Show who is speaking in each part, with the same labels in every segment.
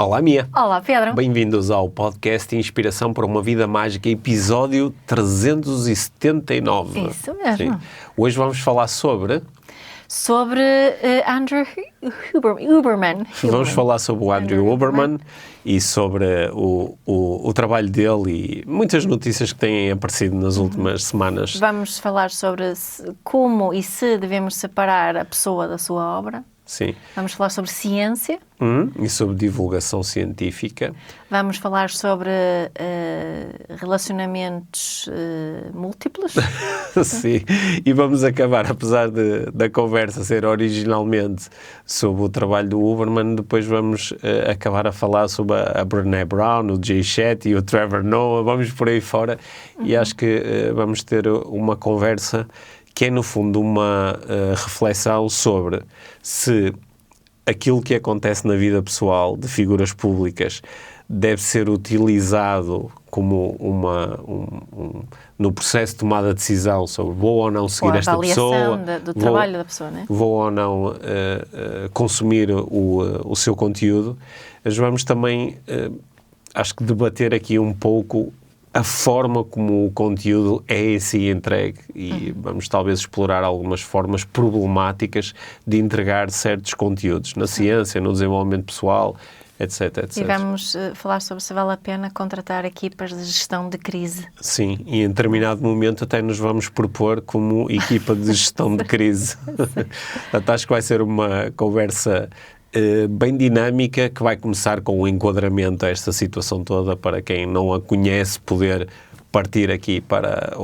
Speaker 1: Olá, Mia.
Speaker 2: Olá, Pedro.
Speaker 1: Bem-vindos ao podcast Inspiração para uma Vida Mágica, episódio 379.
Speaker 2: Isso mesmo.
Speaker 1: Sim. Hoje vamos falar sobre...
Speaker 2: Andrew Huberman.
Speaker 1: Vamos falar sobre o Andrew Huberman e sobre o trabalho dele e muitas notícias que têm aparecido nas últimas semanas.
Speaker 2: Vamos falar sobre como e se devemos separar a pessoa da sua obra.
Speaker 1: Sim.
Speaker 2: Vamos falar sobre ciência.
Speaker 1: E sobre divulgação científica.
Speaker 2: Vamos falar sobre relacionamentos múltiplos.
Speaker 1: Sim, e vamos acabar, apesar da conversa ser originalmente sobre o trabalho do Huberman, depois vamos acabar a falar sobre a Brené Brown, o Jay Shetty, o Trevor Noah, vamos por aí fora e acho que vamos ter uma conversa que é, no fundo, uma reflexão sobre se aquilo que acontece na vida pessoal de figuras públicas deve ser utilizado como no processo de tomada de decisão sobre vou ou não seguir esta pessoa,
Speaker 2: do trabalho da pessoa, né?
Speaker 1: Vou ou não consumir o seu conteúdo. Mas vamos também, acho que debater aqui um pouco a forma como o conteúdo é em si entregue e vamos talvez explorar algumas formas problemáticas de entregar certos conteúdos na ciência, no desenvolvimento pessoal, etc, etc.
Speaker 2: E vamos falar sobre se vale a pena contratar equipas de gestão de crise.
Speaker 1: Sim, e em determinado momento até nos vamos propor como equipa de gestão de crise. Acho que vai ser uma conversa bem dinâmica, que vai começar com um enquadramento a esta situação toda, para quem não a conhece poder partir aqui para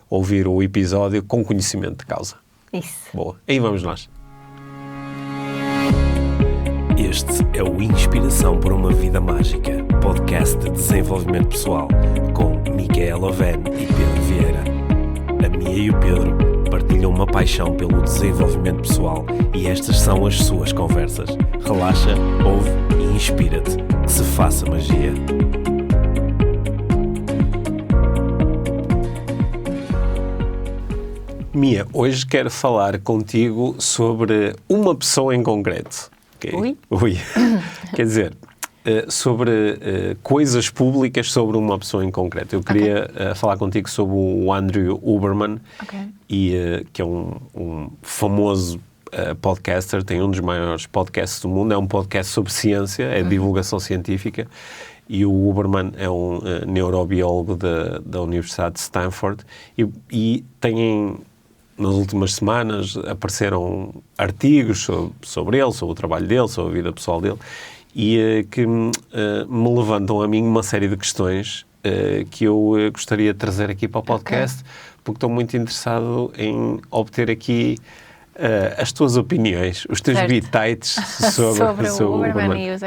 Speaker 1: ouvir o episódio com conhecimento de causa.
Speaker 2: Isso.
Speaker 1: Boa, aí vamos nós.
Speaker 3: Este é o Inspiração para uma Vida Mágica, podcast de desenvolvimento pessoal, com Micaela Oven e Pedro Vieira. A Mia e o Pedro partilham uma paixão pelo desenvolvimento pessoal e estas são as suas conversas. Relaxa, ouve e inspira-te. Que se faça magia.
Speaker 1: Mia, hoje quero falar contigo sobre uma pessoa em concreto. Okay? Ui. Quer dizer, sobre coisas públicas sobre uma pessoa em concreto. Eu queria falar contigo sobre o Andrew Huberman, e, que é um famoso podcaster, tem um dos maiores podcasts do mundo, é um podcast sobre ciência, é divulgação científica, e o Huberman é um neurobiólogo da Universidade de Stanford e têm... Nas últimas semanas apareceram artigos sobre ele, sobre o trabalho dele, sobre a vida pessoal dele, e que me levantam a mim uma série de questões que eu gostaria de trazer aqui para o podcast, porque estou muito interessado em obter aqui as tuas opiniões, os teus bitites sobre
Speaker 2: o Huberman.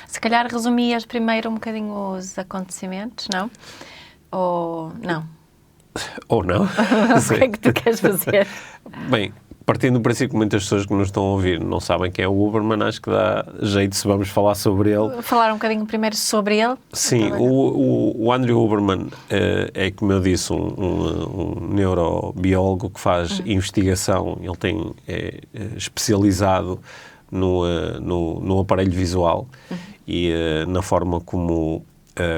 Speaker 2: Se calhar resumias primeiro um bocadinho os acontecimentos, não? Ou não?
Speaker 1: Ou não?
Speaker 2: O que é que tu queres fazer?
Speaker 1: Bem, partindo do princípio que muitas pessoas que nos estão a ouvir não sabem quem é o Huberman, acho que dá jeito se vamos falar sobre ele.
Speaker 2: Falar um bocadinho primeiro sobre ele?
Speaker 1: Sim, o Andrew Huberman é, como eu disse, um neurobiólogo que faz investigação. Ele é especializado no aparelho visual e na forma como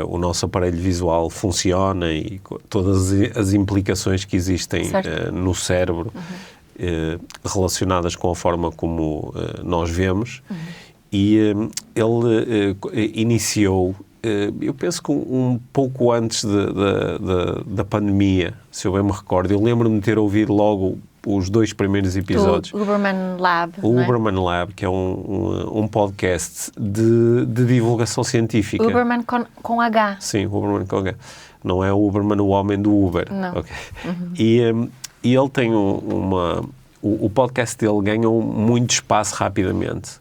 Speaker 1: o nosso aparelho visual funciona e todas as implicações que existem no cérebro relacionadas com a forma como nós vemos. E ele iniciou, eu penso que um pouco antes da pandemia, se eu bem me recordo. Eu lembro-me de ter ouvido logo os 2 primeiros episódios.
Speaker 2: O Huberman Lab.
Speaker 1: O Huberman Lab, que é um podcast de divulgação científica.
Speaker 2: Huberman com H.
Speaker 1: Sim, Huberman com H. Não é o Huberman, o homem do Uber.
Speaker 2: Não.
Speaker 1: Okay. E ele tem o podcast dele ganhou muito espaço rapidamente,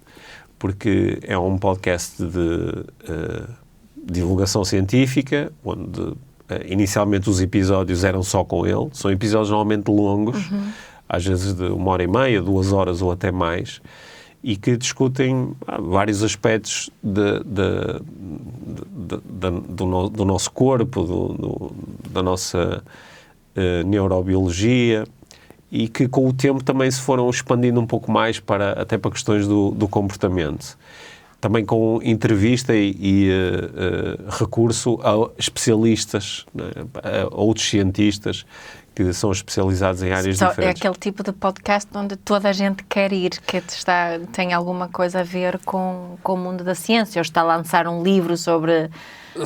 Speaker 1: porque é um podcast de divulgação científica, onde inicialmente os episódios eram só com ele. São episódios normalmente longos, às vezes de 1h30, 2 horas ou até mais, e que discutem vários aspectos do nosso corpo, da nossa neurobiologia, e que com o tempo também se foram expandindo um pouco mais até para questões do comportamento. também com entrevista e recurso a especialistas, né? A outros cientistas que são especializados em áreas diferentes.
Speaker 2: É aquele tipo de podcast onde toda a gente quer ir, que tem alguma coisa a ver com o mundo da ciência, ou está a lançar um livro sobre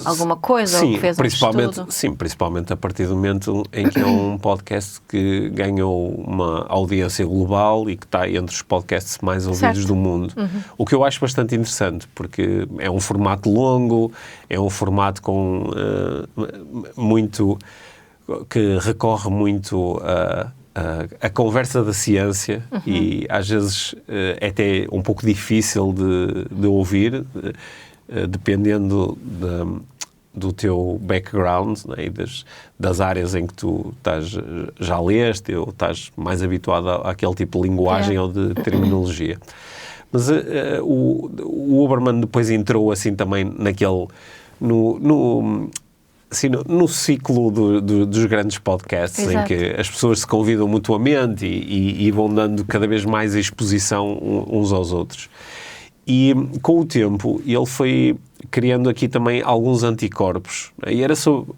Speaker 2: alguma coisa,
Speaker 1: sim,
Speaker 2: ou que fez um estudo.
Speaker 1: Sim, principalmente a partir do momento em que é um podcast que ganhou uma audiência global e que está entre os podcasts mais ouvidos do mundo. O que eu acho bastante interessante, porque é um formato longo, é um formato com muito... que recorre muito a conversa da ciência e às vezes é até um pouco difícil de ouvir, dependendo do teu background, né, e das áreas em que tu já leste ou estás mais habituado àquele tipo de linguagem ou de terminologia. Mas o Huberman depois entrou assim também naquele... no ciclo dos grandes podcasts. Exato. Em que as pessoas se convidam mutuamente e vão dando cada vez mais exposição uns aos outros. E com o tempo ele foi criando aqui também alguns anticorpos. E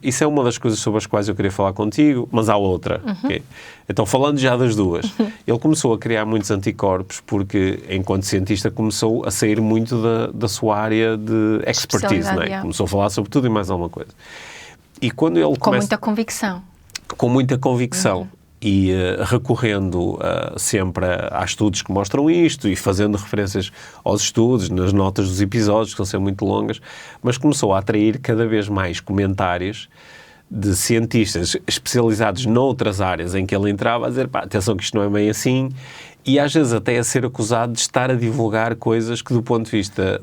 Speaker 1: isso é uma das coisas sobre as quais eu queria falar contigo, mas há outra. Okay? Então, falando já das duas, ele começou a criar muitos anticorpos porque, enquanto cientista, começou a sair muito da sua área de expertise. Né? Começou a falar sobre tudo e mais alguma coisa. E quando ele
Speaker 2: com muita convicção.
Speaker 1: Com muita convicção. E recorrendo sempre a estudos que mostram isto e fazendo referências aos estudos, nas notas dos episódios, que vão ser muito longas, mas começou a atrair cada vez mais comentários de cientistas especializados noutras áreas em que ele entrava a dizer, pá, atenção que isto não é bem assim, e às vezes até a ser acusado de estar a divulgar coisas que do ponto de vista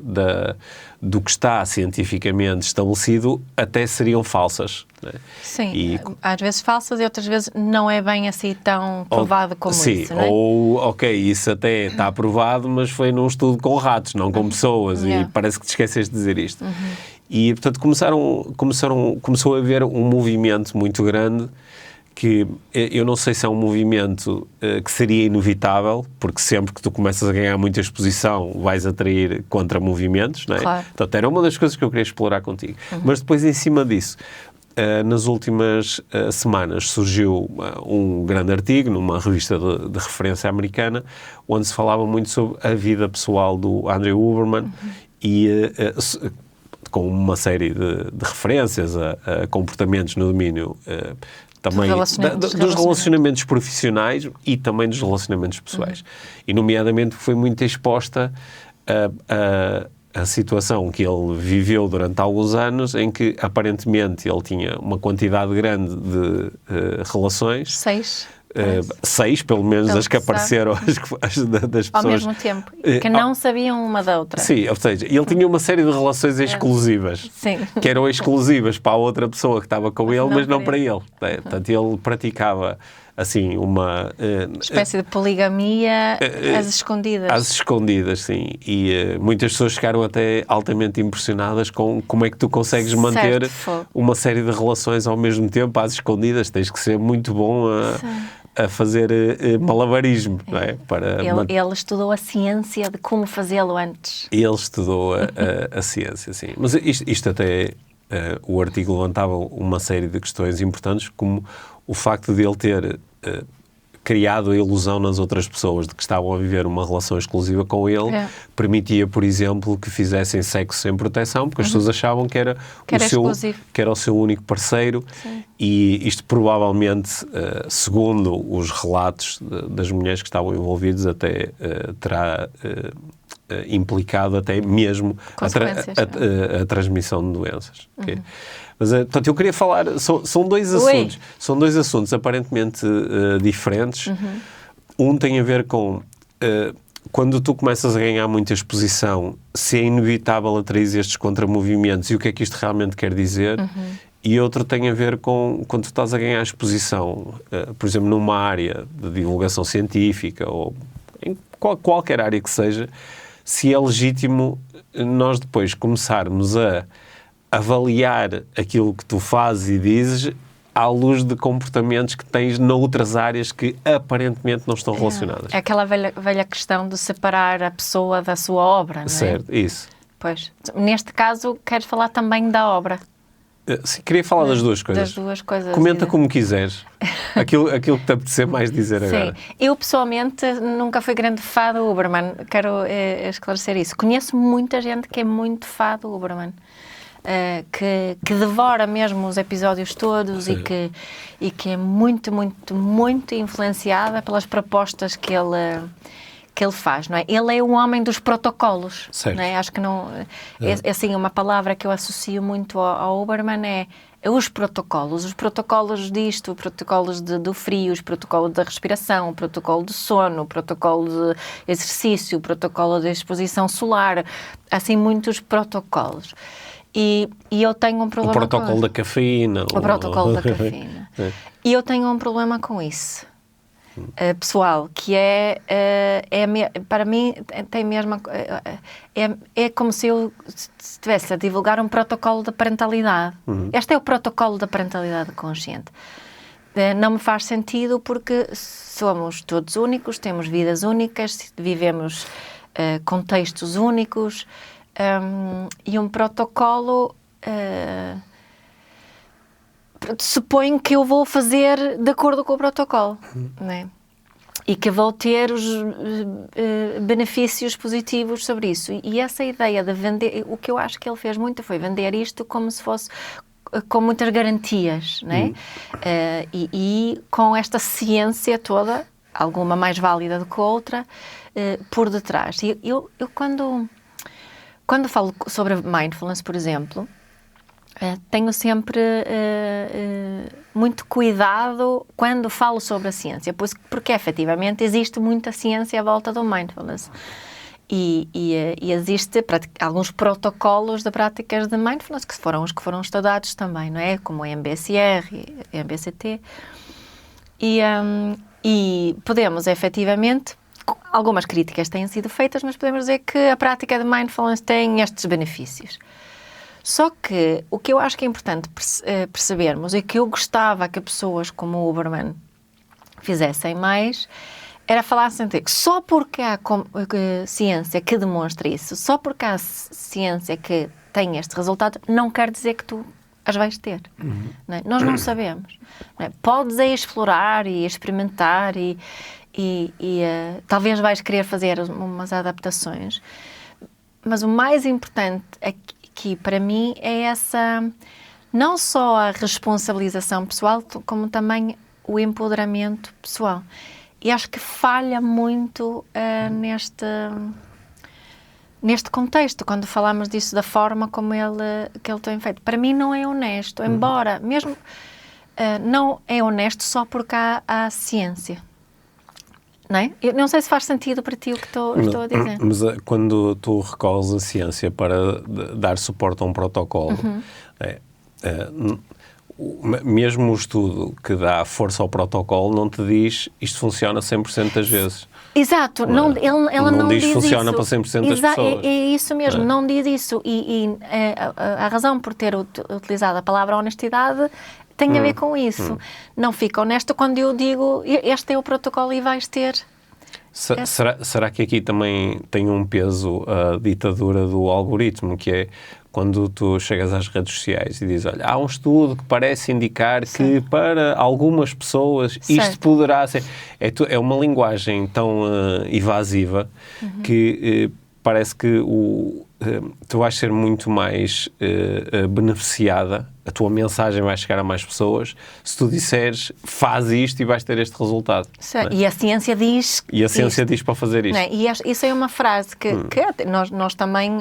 Speaker 1: do que está cientificamente estabelecido até seriam falsas. Né?
Speaker 2: Sim, às vezes falsas e outras vezes não é bem assim tão provado como isso, não é?
Speaker 1: Ou, ok, isso até está provado, mas foi num estudo com ratos, não com pessoas, e parece que te esqueceste de dizer isto. E, portanto, começou a haver um movimento muito grande que eu não sei se é um movimento que seria inevitável, porque sempre que tu começas a ganhar muita exposição vais atrair contra-movimentos, não é?
Speaker 2: Claro.
Speaker 1: Então, era uma das coisas que eu queria explorar contigo. Mas depois, em cima disso, nas últimas semanas surgiu um grande artigo numa revista de referência americana, onde se falava muito sobre a vida pessoal do Andrew Huberman e com uma série de referências a comportamentos no domínio também dos relacionamentos profissionais e também dos relacionamentos pessoais. E, nomeadamente, foi muito exposta a situação que ele viveu durante alguns anos, em que, aparentemente, ele tinha uma quantidade grande de relações. 6, pelo menos, as que apareceram as das pessoas.
Speaker 2: Ao mesmo tempo, que não sabiam uma da outra.
Speaker 1: Sim, ou seja, ele tinha uma série de relações exclusivas, que eram exclusivas para a outra pessoa que estava com ele, mas não para ele. Portanto, ele praticava, assim, uma...
Speaker 2: espécie de poligamia às escondidas.
Speaker 1: Às escondidas, sim. E muitas pessoas ficaram até altamente impressionadas com como é que tu consegues manter uma série de relações ao mesmo tempo às escondidas. Tens que ser muito bom a fazer malabarismo, não é?
Speaker 2: Ele estudou a ciência de como fazê-lo antes.
Speaker 1: Ele estudou a ciência, sim. Mas isto até... o artigo levantava uma série de questões importantes, como o facto de ele ter criado a ilusão nas outras pessoas de que estavam a viver uma relação exclusiva com ele, permitia, por exemplo, que fizessem sexo sem proteção, porque as pessoas achavam que era o seu único parceiro. Sim. E isto provavelmente, segundo os relatos das mulheres que estavam envolvidas, até terá implicado até mesmo a transmissão de doenças. Okay? Mas, portanto, eu queria falar... São dois assuntos. São dois assuntos aparentemente diferentes. Um tem a ver com... quando tu começas a ganhar muita exposição, se é inevitável atrair estes contramovimentos e o que é que isto realmente quer dizer. E outro tem a ver com quando tu estás a ganhar exposição, por exemplo, numa área de divulgação científica ou em qualquer área que seja, se é legítimo nós depois começarmos a avaliar aquilo que tu fazes e dizes à luz de comportamentos que tens noutras áreas que aparentemente não estão relacionadas.
Speaker 2: É aquela velha questão de separar a pessoa da sua obra, não é?
Speaker 1: Certo, isso.
Speaker 2: Pois. Neste caso, queres falar também da obra?
Speaker 1: Sim, queria falar das duas coisas.
Speaker 2: Das duas coisas.
Speaker 1: Comenta como quiseres. Aquilo que te apetecer mais dizer agora.
Speaker 2: Sim. Eu, pessoalmente, nunca fui grande fã do Huberman. Quero esclarecer isso. Conheço muita gente que é muito fã do Huberman. Que devora mesmo os episódios todos e que é muito, muito, muito influenciada pelas propostas que ele faz, não é? Ele é um homem dos protocolos, não é? Acho que não... É assim, uma palavra que eu associo muito ao Huberman é os protocolos disto, os protocolos do frio, os protocolos da respiração, o protocolo do sono, o protocolo de exercício, o protocolo de exposição solar, assim, muitos protocolos. E eu tenho um problema com isso.
Speaker 1: O protocolo da cafeína.
Speaker 2: O protocolo da cafeína. E eu tenho um problema com isso. Pessoal, que para mim tem mesmo é como se eu estivesse a divulgar um protocolo da parentalidade. Este é o protocolo da parentalidade consciente. Não me faz sentido porque somos todos únicos, temos vidas únicas, vivemos contextos únicos, e um protocolo supõe que eu vou fazer de acordo com o protocolo, não é? E que vou ter os benefícios positivos sobre isso. E essa ideia de vender, o que eu acho que ele fez muito foi vender isto como se fosse com muitas garantias, não é? E com esta ciência toda, alguma mais válida do que outra, por detrás. E eu quando falo sobre mindfulness, por exemplo, tenho sempre muito cuidado quando falo sobre a ciência, porque efetivamente existe muita ciência à volta do mindfulness. E existe alguns protocolos de práticas de mindfulness que foram os que foram estudados também, não é? Como a MBSR e a MBCT. E podemos efetivamente, algumas críticas têm sido feitas, mas podemos dizer que a prática de mindfulness tem estes benefícios. Só que o que eu acho que é importante percebermos e que eu gostava que pessoas como o Huberman fizessem mais era falar sempre que só porque há ciência que demonstra isso, só porque há ciência que tem este resultado, não quer dizer que tu as vais ter. Não é? Nós não sabemos. Não é? Podes explorar e experimentar e talvez vais querer fazer umas adaptações, mas o mais importante aqui para mim é essa, não só a responsabilização pessoal, como também o empoderamento pessoal. E acho que falha muito neste contexto, quando falamos disso da forma como que ele tem feito. Para mim não é honesto, embora mesmo não é honesto só porque há ciência. Não é? Eu não sei se faz sentido para ti o que estou a dizer.
Speaker 1: Mas quando tu recorres a ciência para dar suporte a um protocolo, mesmo o estudo que dá força ao protocolo não te diz isto funciona 100% das vezes.
Speaker 2: Exato. Ela não diz
Speaker 1: funciona
Speaker 2: isso.
Speaker 1: Para 100% das pessoas.
Speaker 2: É isso mesmo, não diz isso. E a razão por ter utilizado a palavra honestidade tem a ver com isso. Não fica honesto quando eu digo este é o protocolo e vais ter.
Speaker 1: Será que aqui também tem um peso a ditadura do algoritmo, que é quando tu chegas às redes sociais e dizes, olha, há um estudo que parece indicar que para algumas pessoas isto poderá ser... É uma linguagem tão evasiva que parece que tu vais ser muito mais beneficiada, a tua mensagem vai chegar a mais pessoas se tu disseres, faz isto e vais ter este resultado.
Speaker 2: E a ciência diz...
Speaker 1: E a ciência diz para fazer isto.
Speaker 2: E isso é uma frase que nós também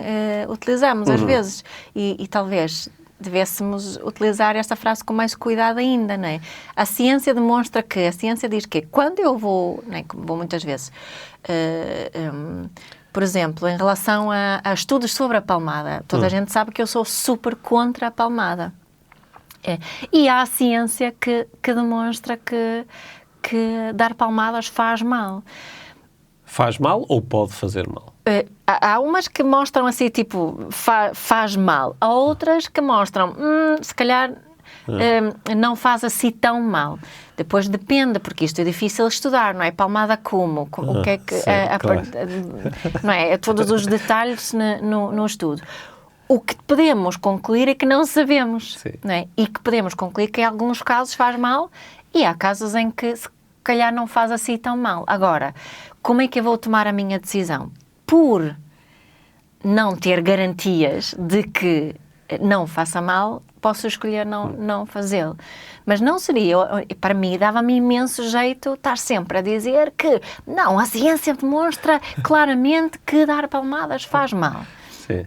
Speaker 2: utilizamos às vezes e talvez devêssemos utilizar esta frase com mais cuidado ainda, não é? A ciência demonstra que, a ciência diz que quando eu vou, não é, como vou muitas vezes... por exemplo, em relação a estudos sobre a palmada, toda a gente sabe que eu sou super contra a palmada. E há a ciência que demonstra que dar palmadas faz mal.
Speaker 1: Faz mal ou pode fazer mal?
Speaker 2: Há umas que mostram assim, tipo, faz mal. Há outras que mostram, se calhar não faz assim tão mal. Depois depende, porque isto é difícil estudar, não é? Palmada como? O que é que...
Speaker 1: sim, claro.
Speaker 2: Não é? Todos os detalhes no estudo. O que podemos concluir é que não sabemos, não é? E que podemos concluir que em alguns casos faz mal e há casos em que se calhar não faz assim tão mal. Agora, como é que eu vou tomar a minha decisão? Por não ter garantias de que não faça mal, posso escolher não fazê-lo. Mas não seria, para mim, dava-me imenso jeito estar sempre a dizer que não, a ciência demonstra claramente que dar palmadas faz mal.
Speaker 1: Sim.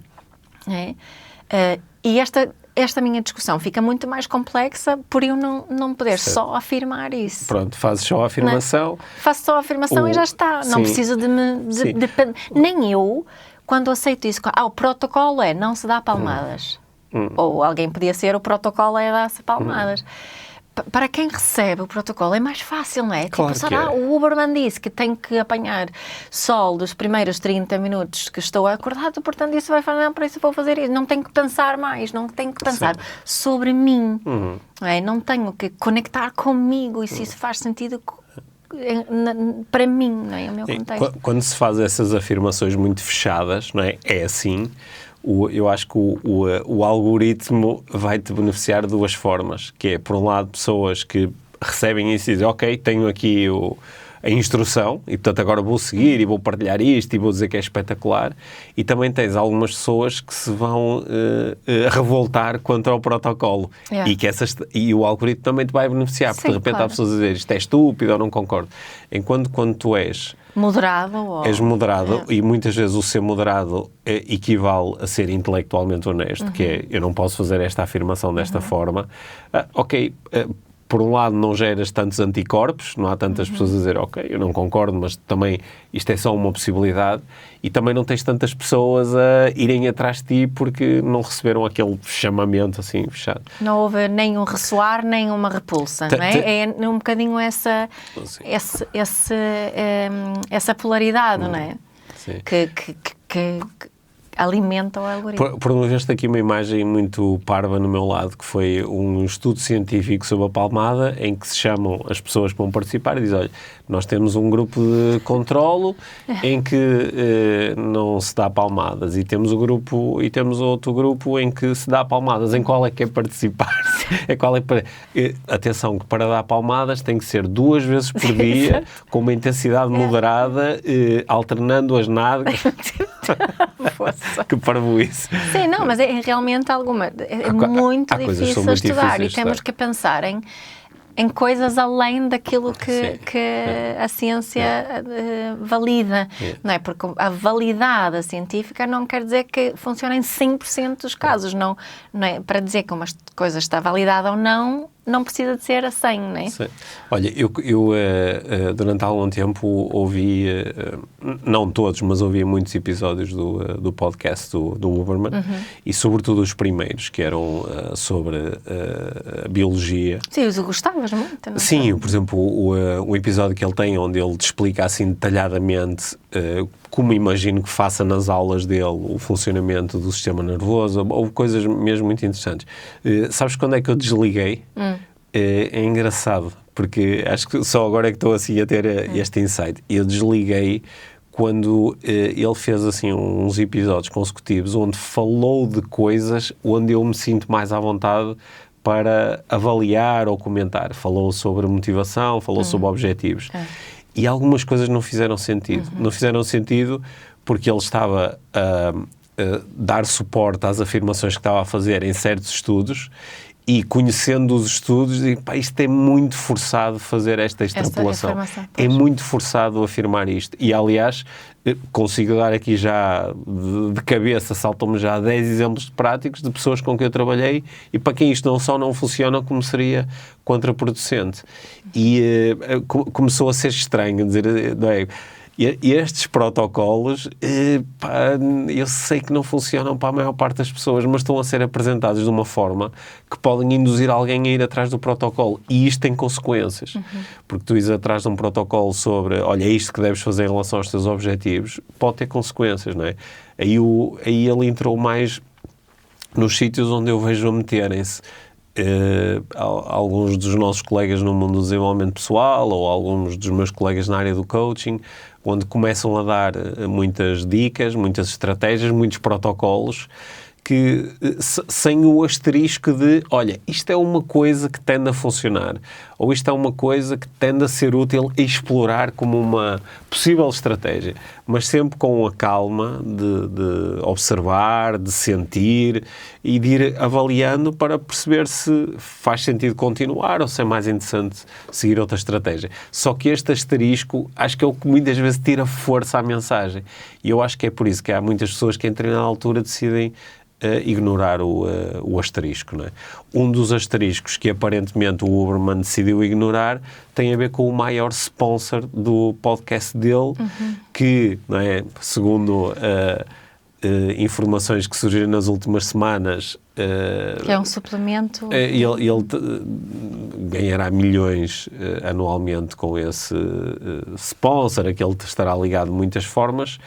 Speaker 2: E esta minha discussão fica muito mais complexa por eu não poder só afirmar isso.
Speaker 1: Pronto, fazes só a afirmação.
Speaker 2: Faço só a afirmação e já está. Não preciso de me... nem eu, quando aceito isso, o protocolo é não se dá palmadas. Ou alguém podia ser o protocolo é dar-se palmadas. Para quem recebe o protocolo é mais fácil, não é?
Speaker 1: Claro
Speaker 2: tipo,
Speaker 1: que é.
Speaker 2: O Huberman disse que tem que apanhar sol dos primeiros 30 minutos que estou acordado, portanto isso vai fazer, não, por isso vou fazer isso. Não tenho que pensar mais, não tenho que pensar sobre mim. Não é? Não tenho que conectar comigo e se isso faz sentido para mim, não é? O meu contexto.
Speaker 1: Quando se faz essas afirmações muito fechadas, não é? É assim. Eu acho que o algoritmo vai-te beneficiar de duas formas, que é, por um lado, pessoas que recebem isso e dizem, ok, tenho aqui a instrução e, portanto, agora vou seguir e vou partilhar isto e vou dizer que é espetacular. E também tens algumas pessoas que se vão revoltar contra o protocolo. E o algoritmo também te vai beneficiar, porque de repente há pessoas a dizer isto é estúpido ou não concordo. Enquanto quando tu és... És moderado e muitas vezes o ser moderado equivale a ser intelectualmente honesto, que é, eu não posso fazer esta afirmação desta forma. Por um lado não geras tantos anticorpos, não há tantas pessoas a dizer, ok, eu não concordo, mas também isto é só uma possibilidade, e também não tens tantas pessoas a irem atrás de ti porque não receberam aquele chamamento assim fechado.
Speaker 2: Não houve nem um ressoar, nem uma repulsa, não é? É um bocadinho essa polaridade, não é?
Speaker 1: Sim.
Speaker 2: Que alimenta o algoritmo.
Speaker 1: Promoveste aqui uma imagem muito parva no meu lado, que foi um estudo científico sobre a palmada, em que se chamam as pessoas que vão participar e dizem, olha, nós temos um grupo de controlo em que não se dá palmadas, e temos outro grupo em que se dá palmadas. Em qual é que é participar? Atenção, que para dar palmadas tem que ser 2 vezes por dia, com uma intensidade moderada, alternando as nádegas. Que parvoíce.
Speaker 2: Sim, não, mas é realmente muito difícil estudar e temos que pensar em coisas além daquilo que a ciência valida, não é? Porque a validade científica não quer dizer que funciona em 100% dos casos, não é? Para dizer que uma coisa está validada ou não precisa de ser a 100, não é?
Speaker 1: Sim. Olha, eu durante algum tempo ouvi, não todos, mas ouvi muitos episódios do podcast do Huberman, e sobretudo os primeiros, que eram sobre a biologia.
Speaker 2: Sim, os gostavas muito, não é?
Speaker 1: Sim, por exemplo, o episódio que ele tem, onde ele te explica assim detalhadamente como imagino que faça nas aulas dele o funcionamento do sistema nervoso, ou coisas mesmo muito interessantes. Sabes quando é que eu desliguei? É engraçado, porque acho que só agora é que estou assim a ter este insight. Eu desliguei quando ele fez assim uns episódios consecutivos onde falou de coisas onde eu me sinto mais à vontade para avaliar ou comentar. Falou sobre motivação, falou sobre objetivos. E algumas coisas não fizeram sentido. Não fizeram sentido porque ele estava a dar suporte às afirmações que estava a fazer em certos estudos, e conhecendo os estudos, digo, pá, isto é muito forçado fazer esta extrapolação. É muito forçado afirmar isto. E, aliás, consigo dar aqui já, de cabeça, saltam-me já 10 exemplos práticos de pessoas com quem eu trabalhei e para quem isto não só não funciona, como seria contraproducente. E começou a ser estranho, dizer, não é? E estes protocolos, eu sei que não funcionam para a maior parte das pessoas, mas estão a ser apresentados de uma forma que podem induzir alguém a ir atrás do protocolo. E isto tem consequências. Porque tu ires atrás de um protocolo sobre, olha, é isto que deves fazer em relação aos teus objetivos, pode ter consequências, não é? Aí ele entrou mais nos sítios onde eu vejo a meterem-se alguns dos nossos colegas no mundo do desenvolvimento pessoal ou alguns dos meus colegas na área do coaching, onde começam a dar muitas dicas, muitas estratégias, muitos protocolos, que sem o asterisco de, olha, isto é uma coisa que tende a funcionar, ou isto é uma coisa que tende a ser útil a explorar como uma possível estratégia, mas sempre com a calma de observar, de sentir e de ir avaliando para perceber se faz sentido continuar ou se é mais interessante seguir outra estratégia. Só que este asterisco acho que é o que muitas vezes tira força à mensagem. E eu acho que é por isso que há muitas pessoas que em determinada altura decidem ignorar o asterisco. Não é? Um dos asteriscos que aparentemente o Huberman decidiu ignorar tem a ver com o maior sponsor do podcast dele, que, não é, segundo informações que surgiram nas últimas semanas,
Speaker 2: que é um suplemento.
Speaker 1: Ele ganhará milhões anualmente com esse sponsor, a que ele estará ligado de muitas formas,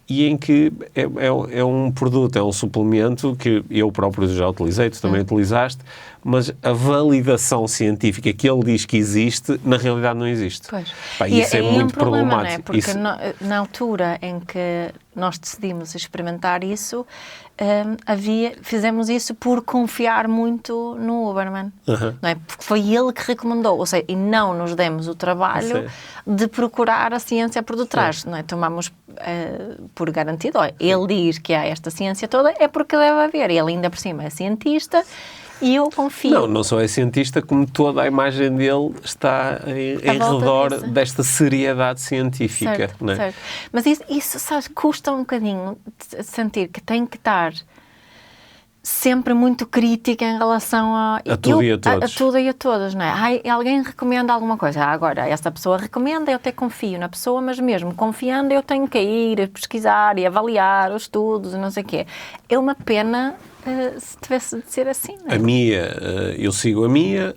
Speaker 1: e em que é um produto, é um suplemento que eu próprio já utilizei, tu também utilizaste, mas a validação científica que ele diz que existe, na realidade não existe.
Speaker 2: Pois.
Speaker 1: Pá, isso é muito
Speaker 2: problema,
Speaker 1: problemático.
Speaker 2: não é? Porque na altura em que nós decidimos experimentar isso, fizemos isso por confiar muito no Huberman, não é? Porque foi ele que recomendou, ou seja, e não nos demos o trabalho de procurar a ciência por detrás, não é? Tomamos por garantido, olha, ele diz que há esta ciência toda, é porque deve haver, e ele ainda por cima é cientista, e eu confio.
Speaker 1: Não só é cientista, como toda a imagem dele está em redor desta seriedade científica.
Speaker 2: Certo,
Speaker 1: não é?
Speaker 2: certo. Mas isso sabes, custa um bocadinho de sentir que tem que estar sempre muito crítica em relação a
Speaker 1: tudo e a todos.
Speaker 2: A tudo e a todos, não é? Ai, alguém recomenda alguma coisa. Agora, essa pessoa recomenda, eu até confio na pessoa, mas mesmo confiando, eu tenho que ir pesquisar e avaliar os estudos e não sei o quê. É uma pena se tivesse de ser assim, não é?
Speaker 1: A Mia, eu sigo a Mia,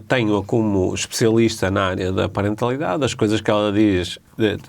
Speaker 1: tenho-a como especialista na área da parentalidade, as coisas que ela diz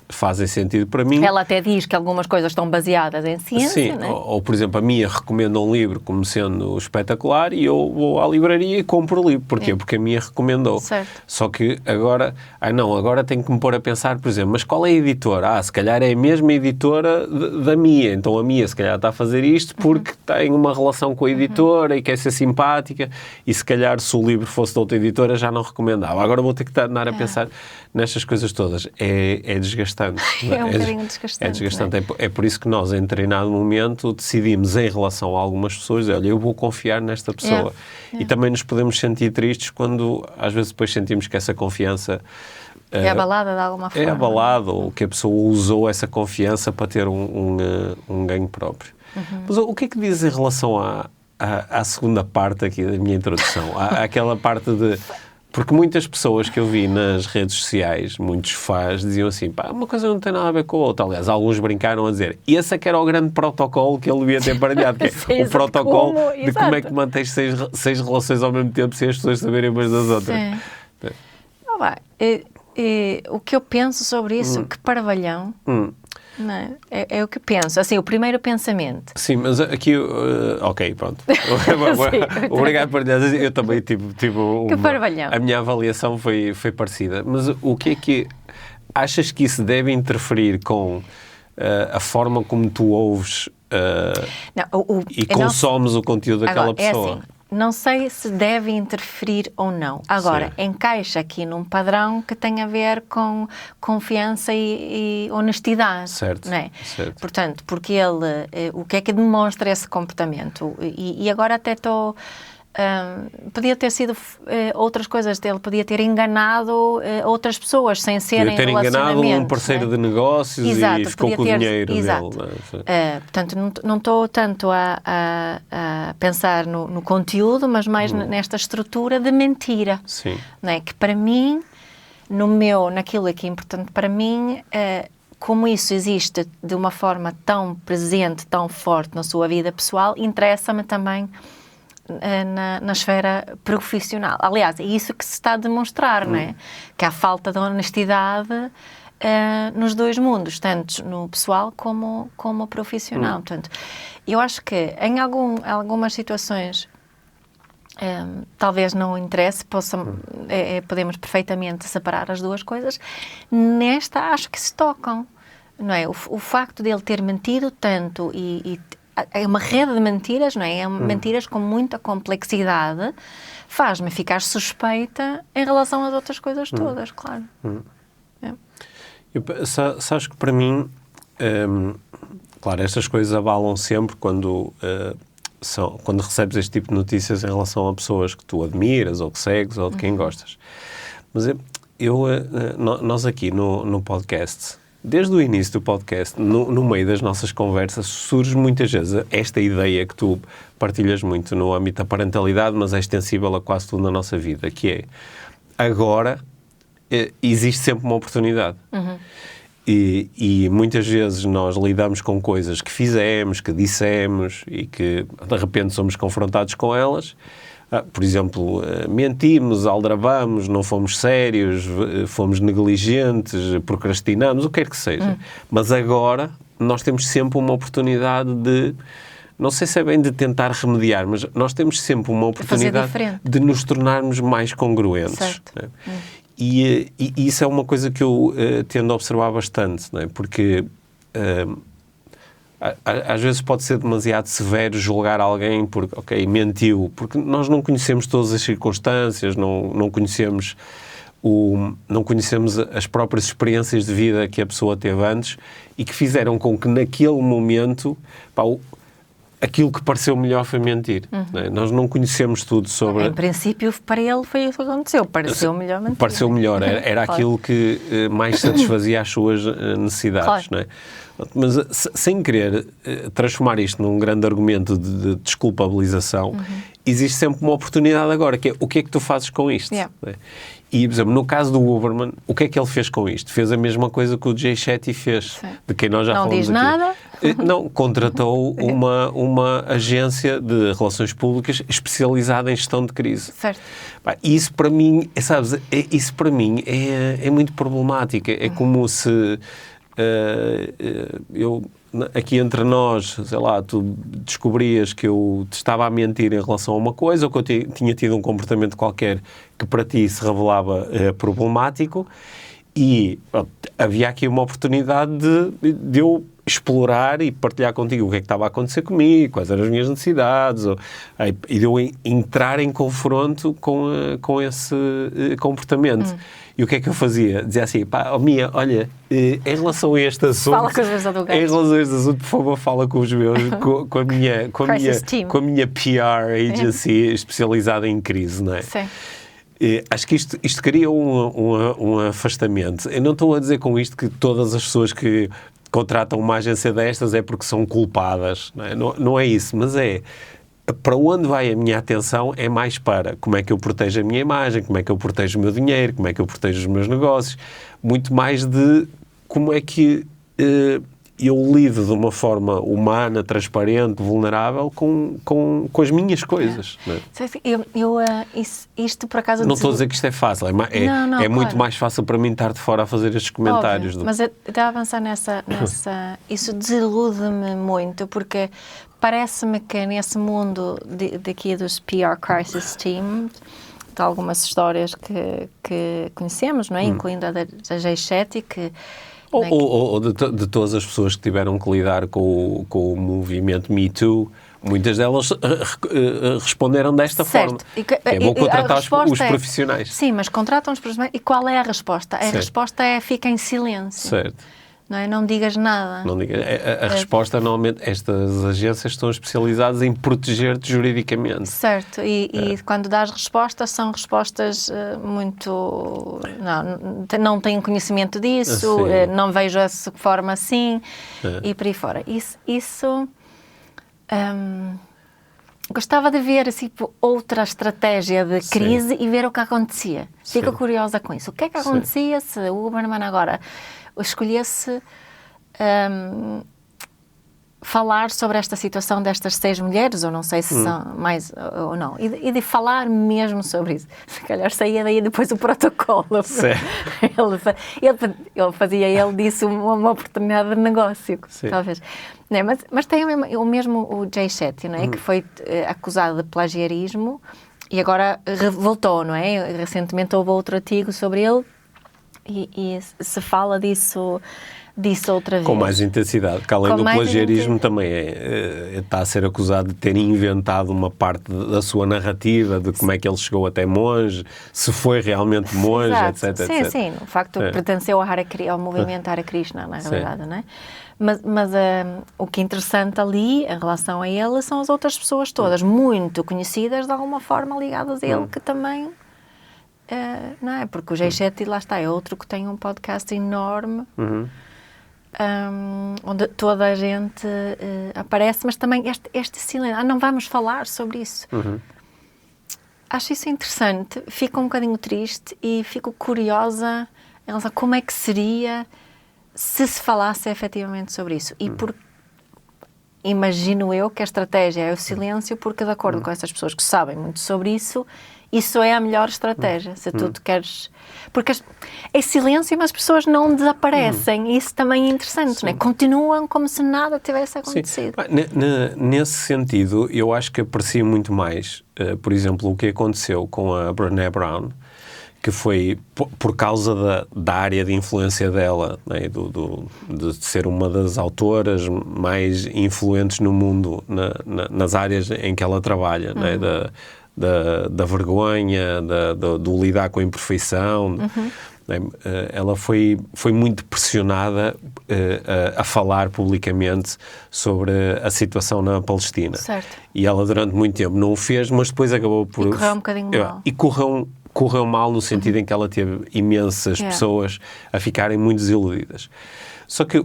Speaker 1: fazem sentido para mim.
Speaker 2: Ela até diz que algumas coisas estão baseadas em ciência,
Speaker 1: sim,
Speaker 2: não é?
Speaker 1: ou, por exemplo, a Mia recomenda um livro como sendo espetacular e eu vou à livraria e compro o livro. Porquê? Porque a Mia recomendou.
Speaker 2: Certo.
Speaker 1: Só que agora, agora tenho que me pôr a pensar, por exemplo, mas qual é a editora? Se calhar é a mesma editora da Mia, então a Mia se calhar está a fazer isto porque tem uma relação com a editora e quer ser simpática, e se calhar se o livro fosse de outra editora já não recomendava. Agora vou ter que andar a pensar nestas coisas todas. É desgastante.
Speaker 2: É um bocadinho desgastante.
Speaker 1: É desgastante. É por isso que nós, em determinado momento, decidimos, em relação a algumas pessoas, olha, eu vou confiar nesta pessoa. E também nos podemos sentir tristes quando, às vezes, depois sentimos que essa confiança
Speaker 2: é abalada de alguma forma.
Speaker 1: É abalada, ou que a pessoa usou essa confiança para ter um ganho próprio. Mas o que é que diz em relação à segunda parte aqui da minha introdução? Àquela parte de... Porque muitas pessoas que eu vi nas redes sociais, muitos fãs, diziam assim, pá, uma coisa não tem nada a ver com a outra. Aliás, alguns brincaram a dizer, esse é que era o grande protocolo que ele devia ter partilhado, que é o protocolo de como é que mantens seis relações ao mesmo tempo sem as pessoas saberem umas das outras.
Speaker 2: Sim. O que eu penso sobre isso, que parvalhão, não é? É o que penso. Assim, o primeiro pensamento.
Speaker 1: Sim, mas aqui... ok, pronto. Obrigado por dizer. Eu também tive uma...
Speaker 2: Que parvalhão.
Speaker 1: A minha avaliação foi parecida. Mas o que é que... Achas que isso deve interferir com a forma como tu ouves e consomes o conteúdo daquela pessoa?
Speaker 2: É assim, não sei se deve interferir ou não. Agora, encaixa aqui num padrão que tem a ver com confiança e honestidade.
Speaker 1: Certo,
Speaker 2: não é?
Speaker 1: certo.
Speaker 2: Portanto, porque ele... o que é que demonstra esse comportamento? E agora até estou... podia ter sido outras coisas dele, podia ter enganado outras pessoas sem serem relacionamentos.
Speaker 1: Podia ter enganado um parceiro de negócios e ficou com o dinheiro dele.
Speaker 2: Portanto, não estou tanto a pensar no conteúdo, mas mais nesta estrutura de mentira.
Speaker 1: Sim.
Speaker 2: Não é? Que para mim, naquilo que é importante para mim, como isso existe de uma forma tão presente, tão forte na sua vida pessoal, interessa-me também na esfera profissional. Aliás, é isso que se está a demonstrar, não é? Que há falta de honestidade nos dois mundos, tanto no pessoal como profissional. Portanto, eu acho que em algumas situações talvez não interesse, podemos perfeitamente separar as duas coisas. Nesta, acho que se tocam, não é? O facto de ele ter mentido tanto é uma rede de mentiras, não é? É mentiras com muita complexidade, faz-me ficar suspeita em relação às outras coisas todas, claro.
Speaker 1: Sabes que para mim, claro, estas coisas abalam sempre quando recebes este tipo de notícias em relação a pessoas que tu admiras, ou que segues, ou de quem gostas. Mas nós aqui no podcast, desde o início do podcast, no meio das nossas conversas, surge muitas vezes esta ideia que tu partilhas muito no âmbito da parentalidade, mas é extensível a quase tudo na nossa vida, que é, agora existe sempre uma oportunidade. E muitas vezes nós lidamos com coisas que fizemos, que dissemos e que de repente somos confrontados com elas. Por exemplo, mentimos, aldrabamos, não fomos sérios, fomos negligentes, procrastinamos, o que quer que seja. Mas agora nós temos sempre uma oportunidade de, não sei se é bem de tentar remediar, mas nós temos sempre uma oportunidade de nos tornarmos mais congruentes.
Speaker 2: Certo.
Speaker 1: Né? E isso é uma coisa que eu tendo a observar bastante, não é? Porque às vezes pode ser demasiado severo julgar alguém porque, ok, mentiu, porque nós não conhecemos todas as circunstâncias, não conhecemos as próprias experiências de vida que a pessoa teve antes e que fizeram com que naquele momento aquilo que pareceu melhor foi mentir. Não é? Nós não conhecemos tudo sobre...
Speaker 2: Em princípio, para ele foi isso que aconteceu. Pareceu melhor mentir.
Speaker 1: Pareceu melhor. Era claro. Aquilo que mais satisfazia as suas necessidades. Claro. Não é? Mas sem querer transformar isto num grande argumento de desculpabilização, existe sempre uma oportunidade agora, que é o que é que tu fazes com isto?
Speaker 2: Yeah.
Speaker 1: Não é? E, por exemplo, no caso do Huberman, o que é que ele fez com isto? Fez a mesma coisa que o Jay Shetty fez, de quem nós já falamos aqui.
Speaker 2: Não diz nada?
Speaker 1: Não, contratou uma agência de relações públicas especializada em gestão de crise.
Speaker 2: Certo.
Speaker 1: Isso para mim, sabes, isso para mim é muito problemático. É como se aqui entre nós, sei lá, tu descobrias que eu te estava a mentir em relação a uma coisa ou que eu tinha tido um comportamento qualquer que para ti se revelava problemático e havia aqui uma oportunidade de eu explorar e partilhar contigo o que é que estava a acontecer comigo, quais eram as minhas necessidades e de eu entrar em confronto com esse comportamento. E o que é que eu fazia? Dizia assim, Mia, olha, em relação a este assunto...
Speaker 2: Fala com os meus advogados.
Speaker 1: Em relação a este assunto, por favor, fala com os meus, com a minha PR agency especializada em crise, não é?
Speaker 2: Sim.
Speaker 1: Acho que isto cria um afastamento. Eu não estou a dizer com isto que todas as pessoas que contratam uma agência destas é porque são culpadas, não é? Não é isso, mas para onde vai a minha atenção é mais para como é que eu protejo a minha imagem, como é que eu protejo o meu dinheiro, como é que eu protejo os meus negócios, muito mais de como é que eu lido de uma forma humana, transparente, vulnerável com as minhas coisas. Não é?
Speaker 2: Isto por acaso...
Speaker 1: Não estou a dizer que isto é fácil, é muito mais fácil para mim estar de fora a fazer estes comentários.
Speaker 2: Óbvio, mas eu estava a pensar nessa isso desilude-me muito, porque parece-me que nesse mundo daqui dos PR Crisis Team, de algumas histórias que conhecemos, não é? Incluindo a da Jay Shetty, que...
Speaker 1: Ou de todas as pessoas que tiveram que lidar com o movimento Me Too, muitas delas responderam desta forma. É bom contratar os profissionais.
Speaker 2: Sim, mas contratam os profissionais. E qual é a resposta? A resposta é fica em silêncio.
Speaker 1: Certo.
Speaker 2: Não é? Não digas nada.
Speaker 1: Não diga. A resposta, normalmente, estas agências estão especializadas em proteger-te juridicamente.
Speaker 2: Certo. E quando dás respostas, são respostas muito... Não tenho conhecimento disso, não vejo essa forma assim, e por aí fora. Isso gostava de ver assim, outra estratégia de crise e ver o que acontecia. Fico curiosa com isso. O que é que acontecia se o Huberman agora escolhesse falar sobre esta situação destas 6 mulheres, ou não sei se são mais ou não, e de falar mesmo sobre isso. Se calhar saía daí depois o protocolo. Ele disse uma oportunidade de negócio, talvez. Não é? Mas tem o mesmo o Jay Shetty, não é? Que foi acusado de plagiarismo E agora voltou, não é? Recentemente houve outro artigo sobre ele e se fala disso outra vez.
Speaker 1: Com mais intensidade, que além do plagiarismo também está a ser acusado de ter inventado uma parte da sua narrativa, de como é que ele chegou até monge, se foi realmente monge,
Speaker 2: Exato.
Speaker 1: etc.
Speaker 2: Sim,
Speaker 1: etc.
Speaker 2: sim, o facto pertenceu ao movimento Hare Krishna, na realidade, não é? Mas o que é interessante ali, em relação a ele, são as outras pessoas todas, muito conhecidas, de alguma forma ligadas a ele, que também... não é? Porque o Jay Shetty, lá está, é outro que tem um podcast enorme, onde toda a gente aparece, mas também este silêncio, não vamos falar sobre isso. Acho isso interessante, fico um bocadinho triste e fico curiosa em relação a como é que seria se falasse efetivamente sobre isso. E imagino eu que a estratégia é o silêncio, porque de acordo com essas pessoas que sabem muito sobre isso é a melhor estratégia, se tu te queres... Porque é silêncio, mas as pessoas não desaparecem, isso também é interessante, não é? Continuam como se nada tivesse acontecido.
Speaker 1: Nesse sentido, eu acho que aprecio muito mais, por exemplo, o que aconteceu com a Brené Brown, que foi por causa da área de influência dela, né, de ser uma das autoras mais influentes no mundo, nas áreas em que ela trabalha, né, da vergonha, do lidar com a imperfeição. Né, ela foi muito pressionada a falar publicamente sobre a situação na Palestina.
Speaker 2: Certo.
Speaker 1: E ela durante muito tempo não o fez, mas depois acabou por...
Speaker 2: E correu um bocadinho mal.
Speaker 1: E correu mal no sentido em que ela teve imensas pessoas a ficarem muito desiludidas. Só que...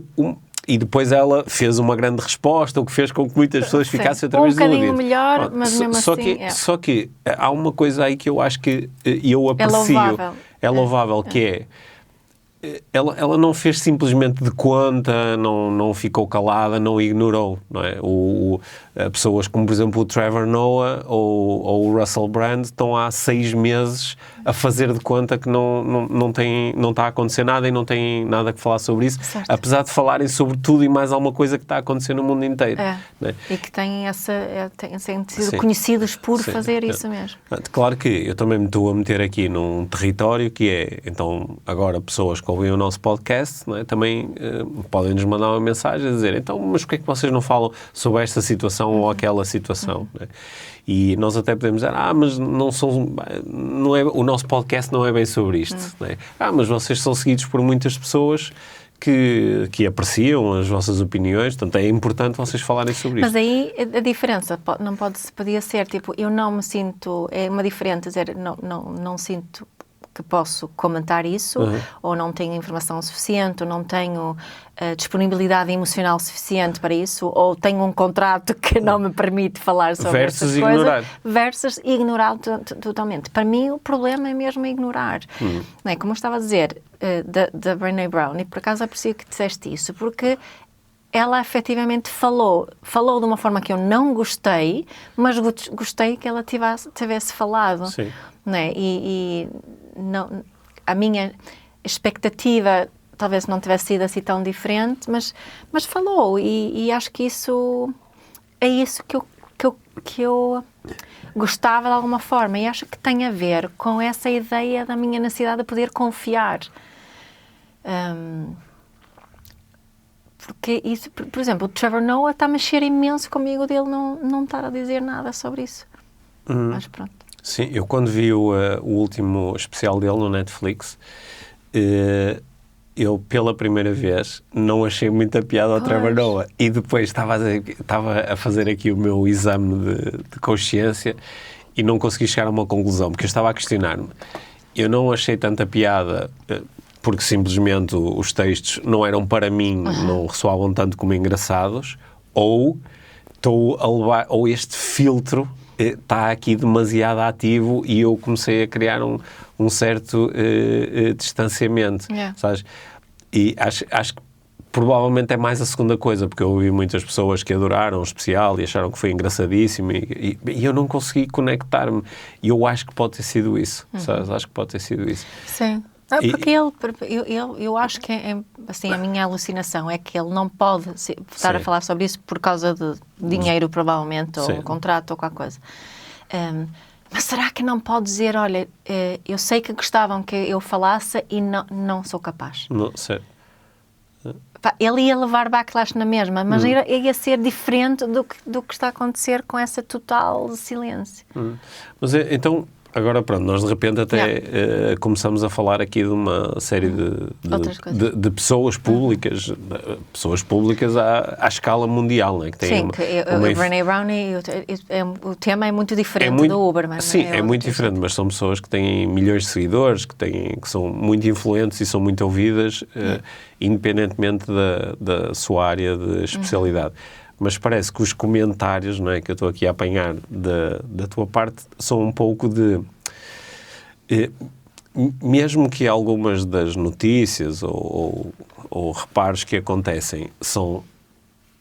Speaker 1: E depois ela fez uma grande resposta, o que fez com que muitas pessoas ficassem outra vez desiludidas.
Speaker 2: Um bocadinho melhor, mas mesmo assim...
Speaker 1: Só que há uma coisa aí que eu acho que eu aprecio. É louvável, que é... Ela não fez simplesmente de conta, não ficou calada, não ignorou, não é? Pessoas como, por exemplo, o Trevor Noah ou o Russell Brand estão há 6 meses a fazer de conta que não está a acontecer nada e não têm nada que falar sobre isso,
Speaker 2: certo.
Speaker 1: Apesar de falarem sobre tudo e mais alguma coisa que está a acontecer no mundo inteiro. Não é?
Speaker 2: E que têm sido conhecidos por fazer isso mesmo.
Speaker 1: Claro que eu também me estou a meter aqui num território que é, então, agora pessoas que ouvem o nosso podcast, não é? Também podem nos mandar uma mensagem a dizer, então, mas porquê é que vocês não falam sobre esta situação ou aquela situação? Não é? E nós até podemos dizer, mas o nosso podcast não é bem sobre isto. Não é? Mas vocês são seguidos por muitas pessoas que apreciam as vossas opiniões, portanto é importante vocês falarem sobre isso.
Speaker 2: Mas aí a diferença podia ser, tipo, eu não me sinto, é uma diferença dizer, não sinto que posso comentar isso, ou não tenho informação suficiente, ou não tenho disponibilidade emocional suficiente para isso, ou tenho um contrato que não me permite falar sobre essas coisas. Versus ignorar totalmente. Para mim, o problema é mesmo ignorar. Não é? Como eu estava a dizer, da Brené Brown, e por acaso aprecio que disseste isso, porque ela efetivamente falou de uma forma que eu não gostei, mas gostei que ela tivesse falado.
Speaker 1: Sim.
Speaker 2: Não é? E não, a minha expectativa talvez não tivesse sido assim tão diferente, mas falou, e acho que isso é isso que eu gostava de alguma forma, e acho que tem a ver com essa ideia da minha necessidade de poder confiar. Porque isso, por exemplo, o Trevor Noah está a mexer imenso comigo dele não estar a dizer nada sobre isso. Mas pronto.
Speaker 1: Sim, eu quando vi o último especial dele no Netflix, eu pela primeira vez não achei muita piada ao Trevor Noah, e depois estava a fazer aqui o meu exame de consciência e não consegui chegar a uma conclusão, porque eu estava a questionar-me. Eu não achei tanta piada porque simplesmente os textos não eram para mim, não ressoavam tanto como engraçados, ou estou a levar, ou este filtro está aqui demasiado ativo e eu comecei a criar um certo distanciamento, sabes? E acho que provavelmente é mais a segunda coisa, porque eu ouvi muitas pessoas que adoraram o especial e acharam que foi engraçadíssimo e eu não consegui conectar-me, e eu acho que pode ter sido isso, sabes? Acho que pode ter sido isso.
Speaker 2: Sim. Porque eu acho que assim, a minha alucinação é que ele não pode estar a falar sobre isso por causa de dinheiro, provavelmente, ou contrato, ou qualquer coisa. mas será que não pode dizer, olha, eu sei que gostavam que eu falasse e não sou capaz?
Speaker 1: Não, certo.
Speaker 2: Ele ia levar backlash na mesma, mas ia ser diferente do que está a acontecer com essa total silêncio.
Speaker 1: Mas então, agora pronto, nós de repente até começamos a falar aqui de uma série de pessoas públicas, à escala mundial, né? Que tem
Speaker 2: sim, o Brené Brown, o tema é muito diferente do Uberman.
Speaker 1: Sim, é muito diferente, mas são pessoas que têm milhões de seguidores, que são muito influentes e são muito ouvidas, independentemente da sua área de especialidade. Mas parece que os comentários, não é, que eu estou aqui a apanhar da tua parte, são um pouco de... mesmo que algumas das notícias ou reparos que acontecem são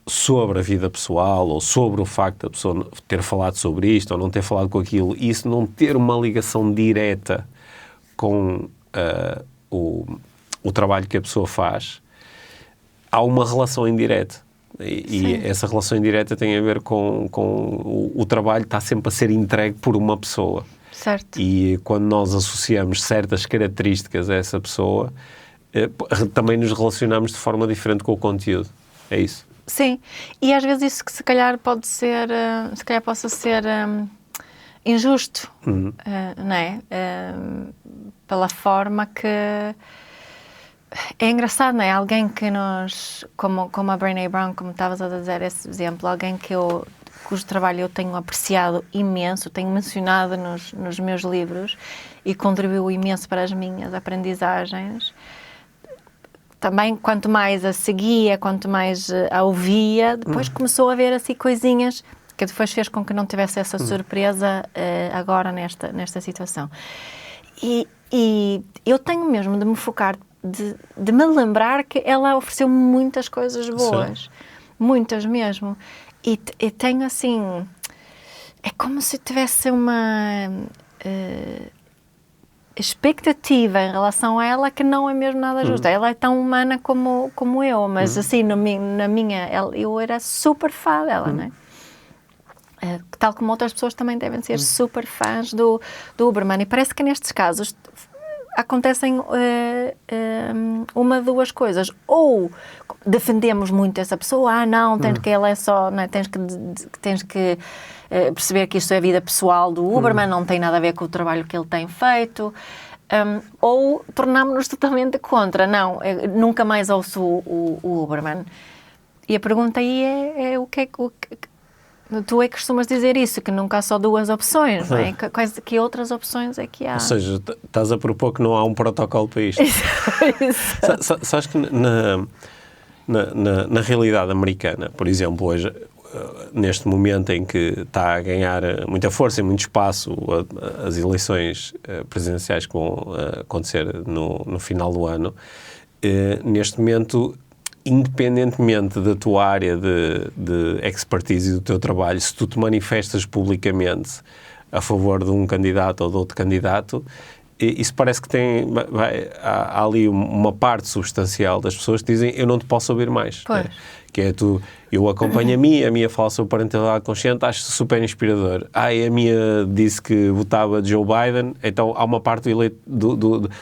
Speaker 1: sobre a vida pessoal ou sobre o facto da pessoa ter falado sobre isto ou não ter falado com aquilo, e isso não ter uma ligação direta com o trabalho que a pessoa faz, há uma relação indireta. E essa relação indireta tem a ver com o trabalho está sempre a ser entregue por uma pessoa.
Speaker 2: Certo.
Speaker 1: E quando nós associamos certas características a essa pessoa, também nos relacionamos de forma diferente com o conteúdo. É isso?
Speaker 2: Sim. E às vezes isso que se calhar pode ser, possa ser injusto, não é? Pela forma que... É engraçado, não é? Alguém que como a Brené Brown, como estavas a dizer esse exemplo, alguém cujo trabalho eu tenho apreciado imenso, tenho mencionado nos meus livros e contribuiu imenso para as minhas aprendizagens. Também, quanto mais a seguia, quanto mais a ouvia, depois começou a haver assim coisinhas que depois fez com que não tivesse essa surpresa agora nesta situação. E eu tenho mesmo de me focar, de me lembrar que ela ofereceu muitas coisas boas. Sim. Muitas mesmo. E tenho assim... É como se tivesse uma expectativa em relação a ela que não é mesmo nada justa. Ela é tão humana como eu, mas assim, eu era super fã dela, não é? Tal como outras pessoas também devem ser super fãs do Uberman. E parece que nestes casos acontecem uma de duas coisas. Ou defendemos muito essa pessoa, não, que ela é só, não é? Tens que perceber que isto é a vida pessoal do Uberman, não tem nada a ver com o trabalho que ele tem feito. Ou tornámos-nos totalmente contra. Não, nunca mais ouço o Uberman. E a pergunta aí é o que é que... Tu é que costumas dizer isso, que nunca há só duas opções, não é? Que outras opções é que há? Ou
Speaker 1: seja, estás a propor que não há um protocolo para isto. Sabes que na realidade americana, por exemplo, hoje, neste momento em que está a ganhar muita força e muito espaço as eleições presidenciais que vão acontecer no final do ano, neste momento, independentemente da tua área de expertise e do teu trabalho, se tu te manifestas publicamente a favor de um candidato ou de outro candidato, isso parece que há ali uma parte substancial das pessoas que dizem eu não te posso ouvir mais. Né? Que é eu acompanho a minha fala sobre parentalidade consciente, acho super inspirador. A minha disse que votava de Joe Biden, então há uma parte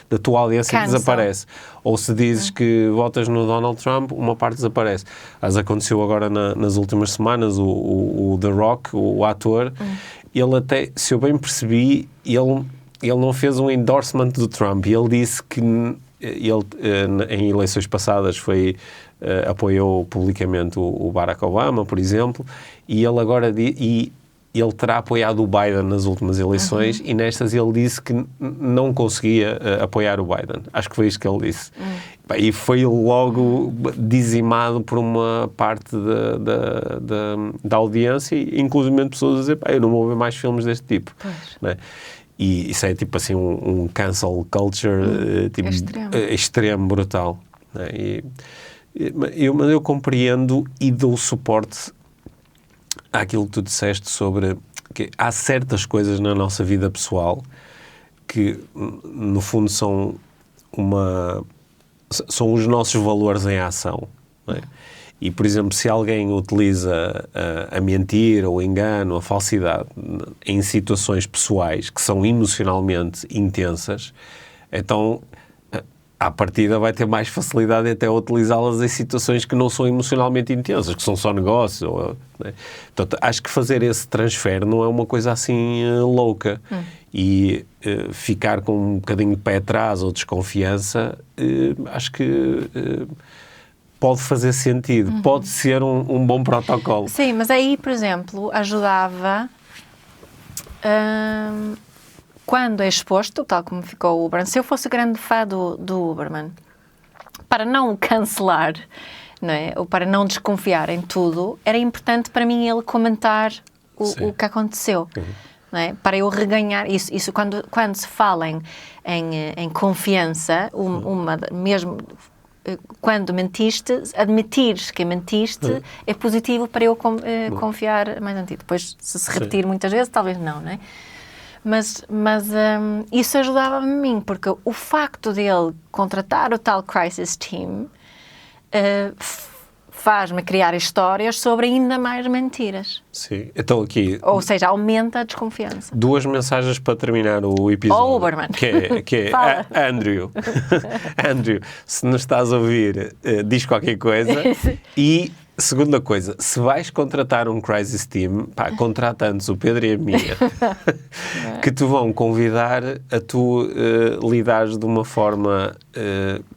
Speaker 1: da tua audiência que desaparece. Ou se dizes que votas no Donald Trump, uma parte desaparece. Aconteceu agora nas últimas semanas, o The Rock, o ator, ele até, se eu bem percebi, ele não fez um endorsement do Trump. Ele disse que ele, em eleições passadas, apoiou publicamente o Barack Obama, por exemplo, e ele agora ele terá apoiado o Biden nas últimas eleições e nestas ele disse que não conseguia apoiar o Biden. Acho que foi isto que ele disse. E foi logo dizimado por uma parte da audiência, inclusive pessoas a dizer, eu não vou ver mais filmes deste tipo. Né? E isso é tipo assim um cancel culture tipo, extremo, brutal. Né? Mas eu compreendo e dou suporte àquilo que tu disseste sobre que há certas coisas na nossa vida pessoal que, no fundo, são os nossos valores em ação. Não é? E, por exemplo, se alguém utiliza a mentira, o engano, a falsidade em situações pessoais que são emocionalmente intensas, então, à partida vai ter mais facilidade até a utilizá-las em situações que não são emocionalmente intensas, que são só negócios. Né? Portanto, acho que fazer esse transfer não é uma coisa assim louca. E ficar com um bocadinho de pé atrás ou desconfiança, acho que pode fazer sentido. Pode ser um bom protocolo.
Speaker 2: Sim, mas aí, por exemplo, ajudava... quando é exposto, tal como ficou o Uberman, se eu fosse grande fã do Uberman, para não o cancelar, não é? Ou para não desconfiar em tudo, era importante para mim ele comentar o que aconteceu. Não é? Para eu reganhar isso quando se fala em confiança, mesmo quando mentiste, admitires que mentiste, é positivo para eu confiar mais em ti. Depois, se repetir muitas vezes, talvez não é? Mas isso ajudava-me a mim, porque o facto dele contratar o tal Crisis Team faz-me criar histórias sobre ainda mais mentiras.
Speaker 1: Sim, então aqui...
Speaker 2: Ou seja, aumenta a desconfiança.
Speaker 1: 2 mensagens para terminar o episódio.
Speaker 2: Oh, Uberman.
Speaker 1: Que é Andrew. Andrew, se nos estás a ouvir, diz qualquer coisa. E... segunda coisa, se vais contratar um Crisis Team, contrata antes o Pedro e a Mia, que te vão convidar a tu lidares de uma forma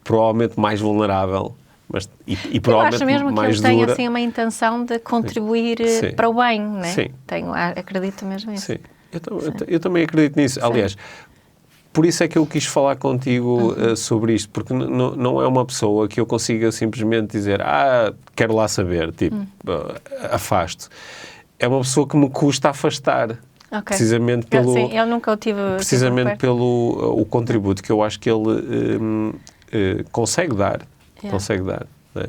Speaker 1: provavelmente mais vulnerável, mas, e provavelmente mais dura. Eu acho mesmo que eles
Speaker 2: têm assim, uma intenção de contribuir para o bem, não é?
Speaker 1: Sim.
Speaker 2: Acredito mesmo nisso.
Speaker 1: Sim, eu também acredito nisso. Sim. Aliás, por isso é que eu quis falar contigo sobre isto, porque não é uma pessoa que eu consiga simplesmente dizer quero lá saber, afasto. É uma pessoa que me custa afastar. Okay. Precisamente pelo...
Speaker 2: Sim, eu nunca o tive...
Speaker 1: Precisamente pelo o contributo que eu acho que ele consegue dar. Yeah. Consegue dar. Não é?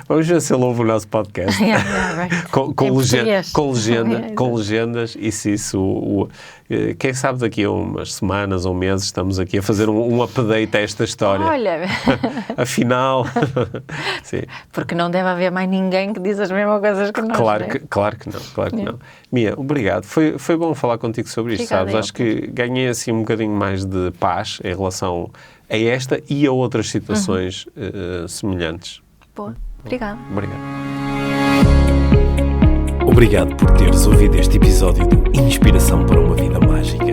Speaker 1: Vamos ver se ele ouve o nosso podcast com legendas e se isso quem sabe daqui a umas semanas ou meses estamos aqui a fazer um update a esta história.
Speaker 2: Olha,
Speaker 1: afinal sim.
Speaker 2: Porque não deve haver mais ninguém que diz as mesmas coisas que nós.
Speaker 1: Claro que não. Mia, obrigado, foi bom falar contigo sobre isto. Obrigada, sabes? Acho que ganhei assim um bocadinho mais de paz em relação a esta e a outras situações semelhantes.
Speaker 2: Boa. Obrigado.
Speaker 3: Obrigado por teres ouvido este episódio de Inspiração para uma Vida Mágica.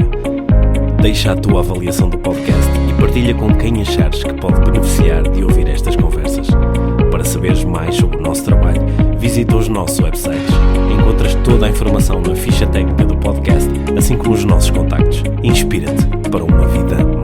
Speaker 3: Deixa a tua avaliação do podcast e partilha com quem achares que pode beneficiar de ouvir estas conversas. Para saberes mais sobre o nosso trabalho, visita os nossos websites. Encontras toda a informação na ficha técnica do podcast, assim como os nossos contactos. Inspira-te para uma vida mágica.